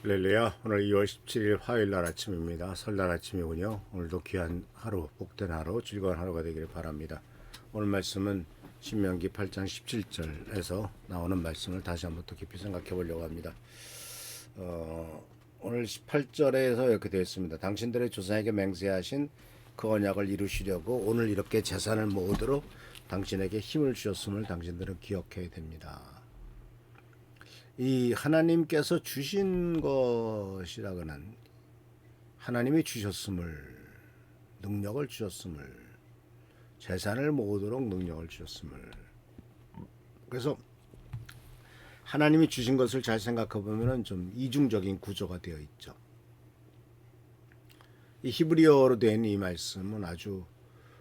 할렐루야. 오늘 2월 17일 화요일 날 아침입니다. 설날 아침이군요. 오늘도 귀한 하루, 복된 하루, 즐거운 하루가 되기를 바랍니다. 오늘 말씀은 신명기 8장 17절에서 나오는 말씀을 다시 한번 또 깊이 생각해 보려고 합니다. 오늘 18절에서 이렇게 되어 있습니다. 당신들의 조상에게 맹세하신 그 언약을 이루시려고 오늘 이렇게 재산을 모으도록 당신에게 힘을 주셨음을 당신들은 기억해야 됩니다. 이 하나님께서 주신 것이라고는 하나님이 주셨음을, 능력을 주셨음을, 재산을 모으도록 능력을 주셨음을. 그래서 하나님이 주신 것을 잘 생각해 보면은 좀 이중적인 구조가 되어 있죠. 이 히브리어로 된 이 말씀은 아주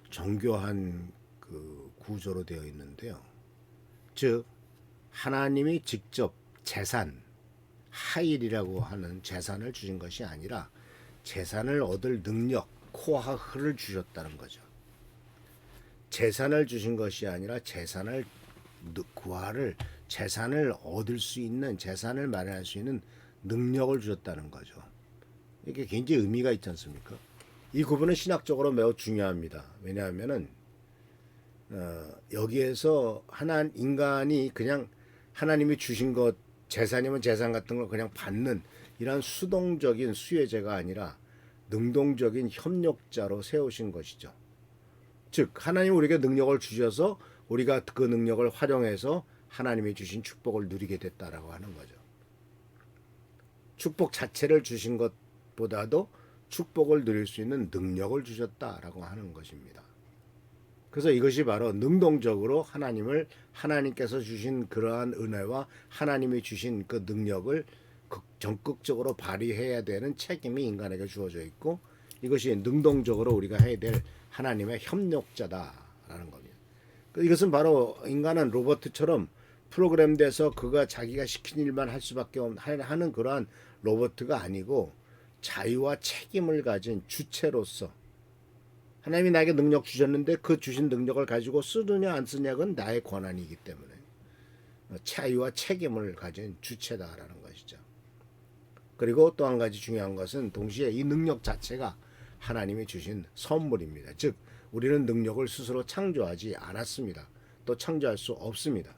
정교한 그 구조로 되어 있는데요. 즉 하나님이 직접 재산, 하일이라고 하는 재산을 주신 것이 아니라 재산을 얻을 능력, 코하흐를 주셨다는 거죠. 재산을 주신 것이 아니라 재산을 구하를 재산을 얻을 수 있는, 재산을 마련할 수 있는 능력을 주셨다는 거죠. 이게 굉장히 의미가 있지 않습니까? 이 구분은 신학적으로 매우 중요합니다. 왜냐하면은 여기에서 인간이 그냥 하나님이 주신 것, 재산이면 재산 같은 걸 그냥 받는 이런 수동적인 수혜자가 아니라 능동적인 협력자로 세우신 것이죠. 즉 하나님 우리에게 능력을 주셔서 우리가 그 능력을 활용해서 하나님이 주신 축복을 누리게 됐다라고 하는 거죠. 축복 자체를 주신 것보다도 축복을 누릴 수 있는 능력을 주셨다라고 하는 것입니다. 그래서 이것이 바로 능동적으로 하나님께서 주신 그러한 은혜와 하나님이 주신 그 능력을 적극적으로 발휘해야 되는 책임이 인간에게 주어져 있고, 이것이 능동적으로 우리가 해야 될 하나님의 협력자다라는 겁니다. 이것은 바로 인간은 로봇처럼 프로그램돼서 그가 자기가 시킨 일만 할 수밖에 하는 그러한 로봇가 아니고 자유와 책임을 가진 주체로서 하나님이 나에게 능력 주셨는데 그 주신 능력을 가지고 쓰느냐 안 쓰냐는 나의 권한이기 때문에 자유와 책임을 가진 주체다라는 것이죠. 그리고 또 한 가지 중요한 것은 동시에 이 능력 자체가 하나님이 주신 선물입니다. 즉 우리는 능력을 스스로 창조하지 않았습니다. 또 창조할 수 없습니다.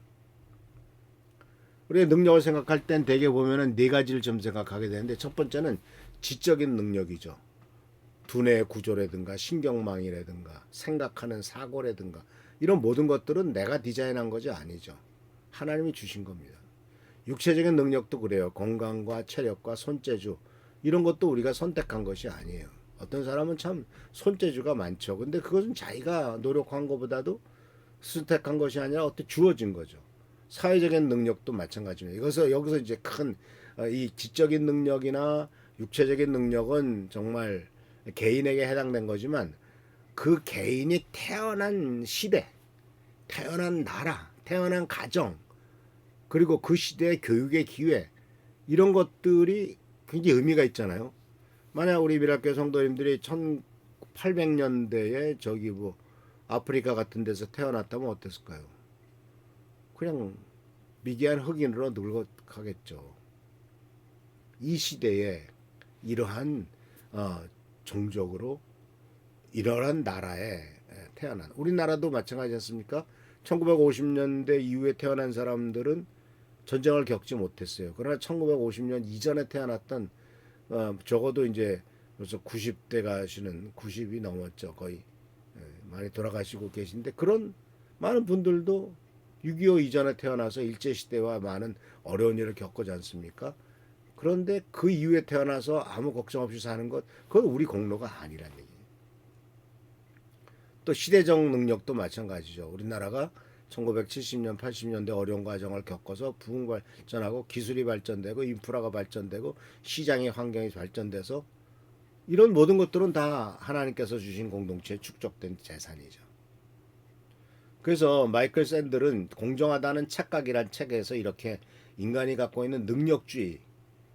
우리의 능력을 생각할 땐 대개 보면은 네 가지를 좀 생각하게 되는데, 첫 번째는 지적인 능력이죠. 두뇌 구조라든가 신경망이라든가 생각하는 사고라든가 이런 모든 것들은 내가 디자인한 것이 아니죠. 하나님이 주신 겁니다. 육체적인 능력도 그래요. 건강과 체력과 손재주 이런 것도 우리가 선택한 것이 아니에요. 어떤 사람은 참 손재주가 많죠. 근데 그것은 자기가 노력한 것보다도 선택한 것이 아니라 어떻게 주어진 거죠. 사회적인 능력도 마찬가지입니다. 여기서 이제 큰 이 지적인 능력이나 육체적인 능력은 정말 개인에게 해당된 거지만 그 개인이 태어난 시대, 태어난 나라, 태어난 가정, 그리고 그 시대의 교육의 기회 이런 것들이 굉장히 의미가 있잖아요. 만약 우리 미라클 성도님들이 1800년대에 저기 뭐 아프리카 같은 데서 태어났다면 어땠을까요? 그냥 미개한 흑인으로 늙어가겠죠. 이 시대에 이러한 종족으로 이러한 나라에 태어난, 우리나라도 마찬가지 않습니까? 1950년대 이후에 태어난 사람들은 전쟁을 겪지 못했어요. 그러나 1950년 이전에 태어났던 적어도 이제 벌써 90대 가시는 90이 넘었죠. 거의 많이 돌아가시고 계신데 그런 많은 분들도 6.25 이전에 태어나서 일제시대와 많은 어려운 일을 겪지 않습니까? 그런데 그 이후에 태어나서 아무 걱정 없이 사는 것, 그건 우리 공로가 아니란 얘기예요. 또 시대적 능력도 마찬가지죠. 우리나라가 1970년, 80년대 어려운 과정을 겪어서 부흥 발전하고 기술이 발전되고 인프라가 발전되고 시장의 환경이 발전돼서 이런 모든 것들은 다 하나님께서 주신 공동체에 축적된 재산이죠. 그래서 마이클 샌들은 공정하다는 착각이란 책에서 이렇게 인간이 갖고 있는 능력주의,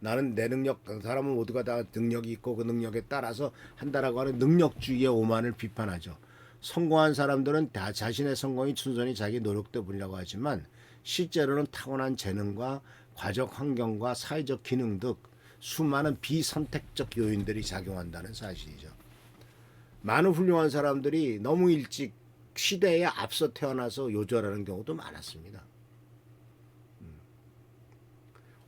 나는 내 능력, 사람은 모두가 다 능력이 있고 그 능력에 따라서 한다라고 하는 능력주의의 오만을 비판하죠. 성공한 사람들은 다 자신의 성공이 순전히 자기 노력 때문이라고 하지만 실제로는 타고난 재능과 과적 환경과 사회적 기능 등 수많은 비선택적 요인들이 작용한다는 사실이죠. 많은 훌륭한 사람들이 너무 일찍 시대에 앞서 태어나서 요절하는 경우도 많았습니다.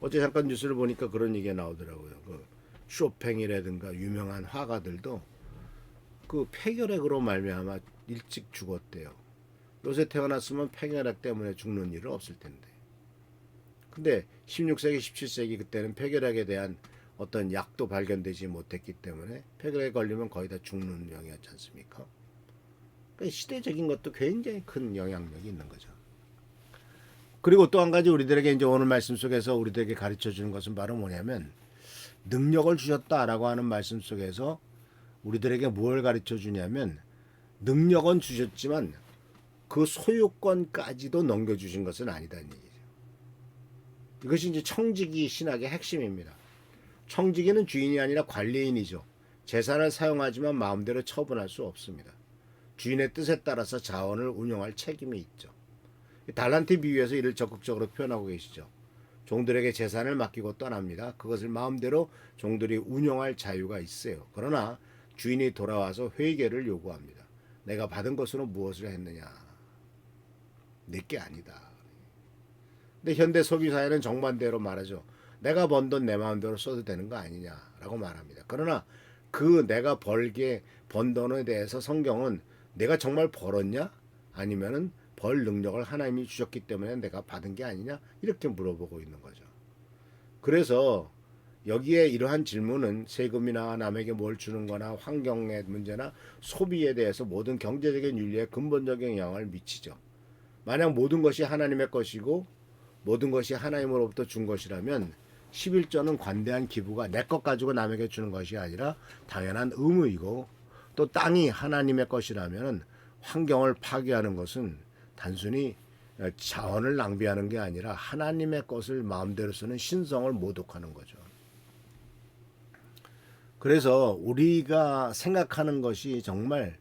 어제 잠깐 뉴스를 보니까 그런 얘기가 나오더라고요. 그 쇼팽이라든가 유명한 화가들도 그 폐결핵으로 말미암아 일찍 죽었대요. 요새 태어났으면 폐결핵 때문에 죽는 일은 없을 텐데. 근데 16세기, 17세기 그때는 폐결핵에 대한 어떤 약도 발견되지 못했기 때문에 폐결핵에 걸리면 거의 다 죽는 병이었지 않습니까? 그러니까 시대적인 것도 굉장히 큰 영향력이 있는 거죠. 그리고 또 한 가지 우리들에게 이제 오늘 말씀 속에서 우리들에게 가르쳐 주는 것은 바로 뭐냐면 능력을 주셨다라고 하는 말씀 속에서 우리들에게 뭘 가르쳐 주냐면 능력은 주셨지만 그 소유권까지도 넘겨주신 것은 아니다는 얘기죠. 이것이 이제 청지기 신학의 핵심입니다. 청지기는 주인이 아니라 관리인이죠. 재산을 사용하지만 마음대로 처분할 수 없습니다. 주인의 뜻에 따라서 자원을 운영할 책임이 있죠. 달란트 비유에서 이를 적극적으로 표현하고 계시죠. 종들에게 재산을 맡기고 떠납니다. 그것을 마음대로 종들이 운영할 자유가 있어요. 그러나 주인이 돌아와서 회계를 요구합니다. 내가 받은 것으로 무엇을 했느냐? 내게 아니다. 근데 현대 소비사회는 정반대로 말하죠. 내가 번 돈 내 마음대로 써도 되는 거 아니냐라고 말합니다. 그러나 그 내가 번 돈에 대해서 성경은 내가 정말 벌었냐? 아니면은 벌 능력을 하나님이 주셨기 때문에 내가 받은 게 아니냐? 이렇게 물어보고 있는 거죠. 그래서 여기에 이러한 질문은 세금이나 남에게 뭘 주는 거나 환경의 문제나 소비에 대해서 모든 경제적인 윤리에 근본적인 영향을 미치죠. 만약 모든 것이 하나님의 것이고 모든 것이 하나님으로부터 준 것이라면 11조는 관대한 기부가 내 것 가지고 남에게 주는 것이 아니라 당연한 의무이고 또 땅이 하나님의 것이라면 환경을 파괴하는 것은 단순히 자원을 낭비하는 게 아니라 하나님의 것을 마음대로 쓰는 신성을 모독하는 거죠. 그래서 우리가 생각하는 것이 정말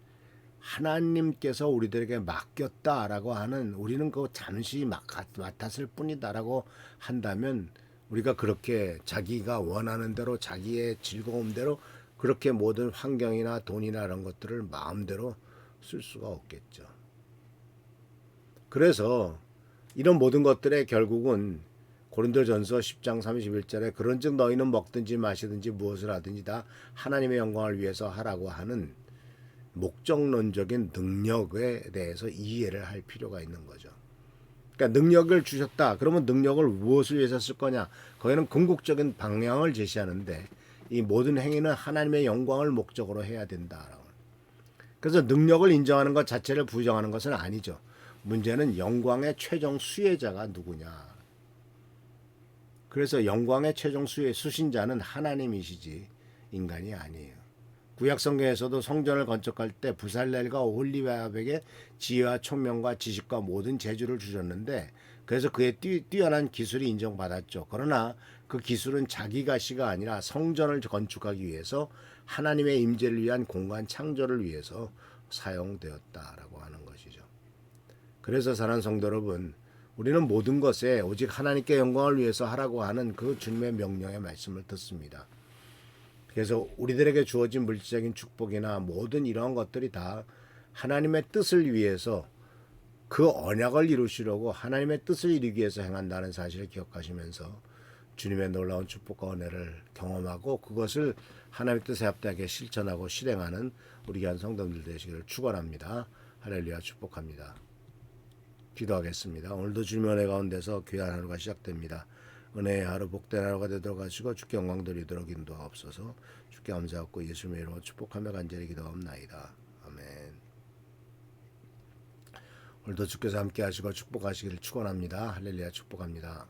하나님께서 우리들에게 맡겼다라고 하는 우리는 그거 잠시 맡았을 뿐이다라고 한다면 우리가 그렇게 자기가 원하는 대로 자기의 즐거움대로 그렇게 모든 환경이나 돈이나 이런 것들을 마음대로 쓸 수가 없겠죠. 그래서 이런 모든 것들의 결국은 고린도전서 10장 31절에 그런즉 너희는 먹든지 마시든지 무엇을 하든지 다 하나님의 영광을 위해서 하라고 하는 목적론적인 능력에 대해서 이해를 할 필요가 있는 거죠. 그러니까 능력을 주셨다. 그러면 능력을 무엇을 위해서 쓸 거냐? 거기는 궁극적인 방향을 제시하는데 이 모든 행위는 하나님의 영광을 목적으로 해야 된다. 그래서 능력을 인정하는 것 자체를 부정하는 것은 아니죠. 문제는 영광의 최종 수혜자가 누구냐. 그래서 영광의 최종 수신자는 하나님이시지 인간이 아니에요. 구약 성경에서도 성전을 건축할 때 부살렐과 오홀리압에게 지혜와 총명과 지식과 모든 재주를 주셨는데 그래서 그의 뛰어난 기술이 인정받았죠. 그러나 그 기술은 자기가 시가 아니라 성전을 건축하기 위해서 하나님의 임재를 위한 공간 창조를 위해서 사용되었다라고 하는 것이죠. 그래서 사랑하는 성도 여러분, 우리는 모든 것에 오직 하나님께 영광을 위해서 하라고 하는 그 주님의 명령의 말씀을 듣습니다. 그래서 우리들에게 주어진 물질적인 축복이나 모든 이러한 것들이 다 하나님의 뜻을 위해서 그 언약을 이루시려고 하나님의 뜻을 이루기 위해서 행한다는 사실을 기억하시면서 주님의 놀라운 축복과 은혜를 경험하고 그것을 하나님의 뜻에 합당하게 실천하고 실행하는 우리 귀한 성도들 되시기를 축원합니다. 할렐루야 축복합니다. 기도하겠습니다. 오늘도 주님의 은혜 가운데서 귀한 하루가 시작됩니다. 은혜의 하루 복된 하루가 되도록 하시고 주께 영광 드리도록 인도하옵소서. 주께 감사하고 예수님의 이름으로 축복하며 간절히 기도하옵나이다. 아멘. 오늘도 주께서 함께 하시고 축복하시기를 축원합니다. 할렐루야 축복합니다.